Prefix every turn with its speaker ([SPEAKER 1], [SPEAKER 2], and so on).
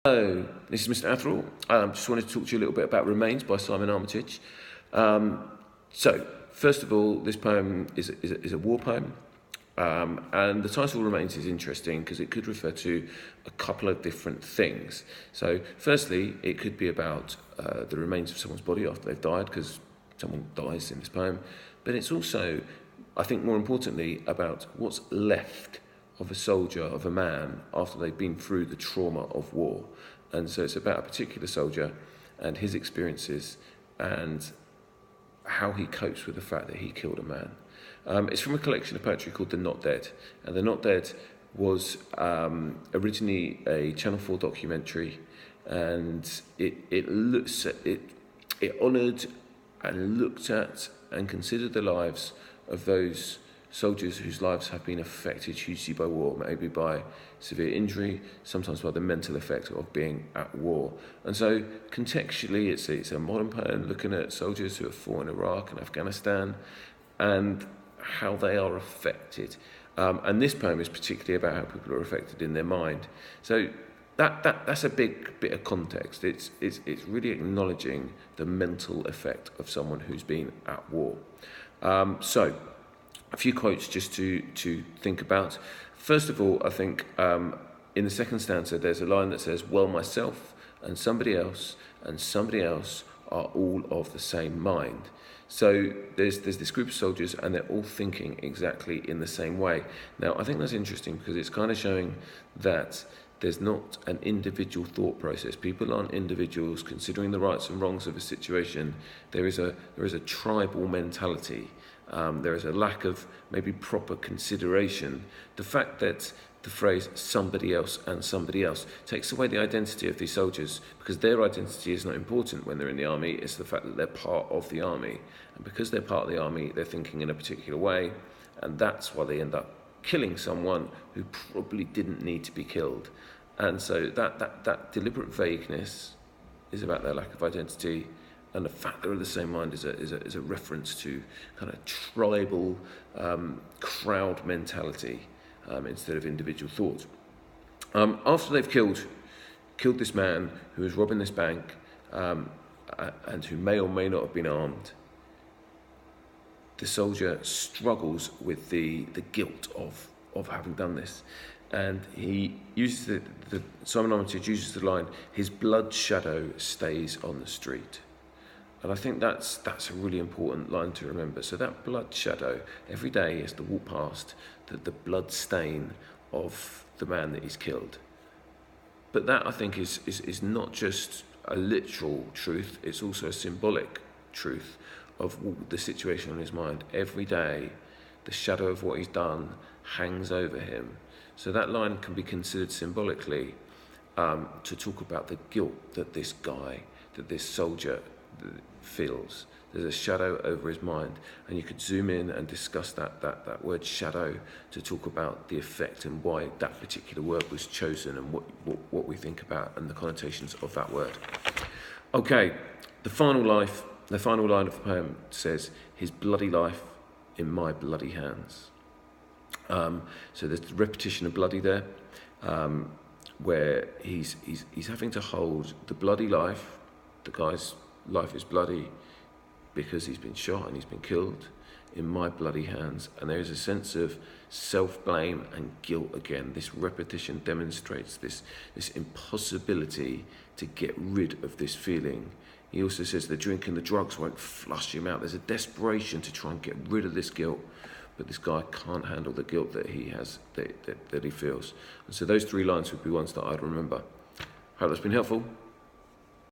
[SPEAKER 1] Hello, this is Mr. Atherall. Just wanted to talk to you a little bit about Remains by Simon Armitage. So, first of all, this poem is a war poem, and the title Remains is interesting because it could refer to a couple of different things. So, firstly, it could be about the remains of someone's body after they've died, because someone dies in this poem, but it's also, I think more importantly, about what's left of a soldier, of a man, after they've been through the trauma of war. And so it's about a particular soldier and his experiences and how he copes with the fact that he killed a man. It's from a collection of poetry called The Not Dead. And The Not Dead was originally a Channel 4 documentary, and it honoured and looked at and considered the lives of those soldiers whose lives have been affected hugely by war, maybe by severe injury, sometimes by the mental effect of being at war. And so contextually, it's a modern poem looking at soldiers who have fought in Iraq and Afghanistan and how they are affected. And this poem is particularly about how people are affected in their mind. So that's a big bit of context. It's really acknowledging the mental effect of someone who's been at war. So a few quotes just to think about. First of all, I think in the second stanza, there's a line that says, "Well, myself and somebody else are all of the same mind." So there's this group of soldiers and they're all thinking exactly in the same way. Now, I think that's interesting because it's kind of showing that there's not an individual thought process. People aren't individuals considering the rights and wrongs of a situation. There is a tribal mentality. There is a lack of maybe proper consideration. The fact that the phrase somebody else and somebody else takes away the identity of these soldiers, because their identity is not important when they're in the army. It's the fact that they're part of the army. And because they're part of the army, they're thinking in a particular way. And that's why they end up killing someone who probably didn't need to be killed. And so that deliberate vagueness is about their lack of identity. And the fact they're of the same mind is a reference to kind of tribal crowd mentality instead of individual thought. After they've killed this man who was robbing this bank and who may or may not have been armed, the soldier struggles with the guilt of having done this. And he uses Simon Armitage uses the line, "His blood shadow stays on the street." And I think that's a really important line to remember. So that blood shadow, every day as they walk past, the blood stain of the man that he's killed. But that, I think, is not just a literal truth, it's also a symbolic truth of the situation on his mind. Every day, the shadow of what he's done hangs over him. So that line can be considered symbolically to talk about the guilt that this soldier feels. There's a shadow over his mind, and you could zoom in and discuss that word shadow to talk about the effect and why that particular word was chosen and what we think about and the connotations of that word. Okay, the final line of the poem says, "His bloody life in my bloody hands." So there's the repetition of bloody there, where he's having to hold the bloody life. The guy's life is bloody because he's been shot and he's been killed in my bloody hands. And there is a sense of self-blame and guilt again. This repetition demonstrates this impossibility to get rid of this feeling. He also says the drink and the drugs won't flush him out. There's a desperation to try and get rid of this guilt, but this guy can't handle the guilt that he has, that he feels. And so those three lines would be ones that I'd remember. Hope that's been helpful.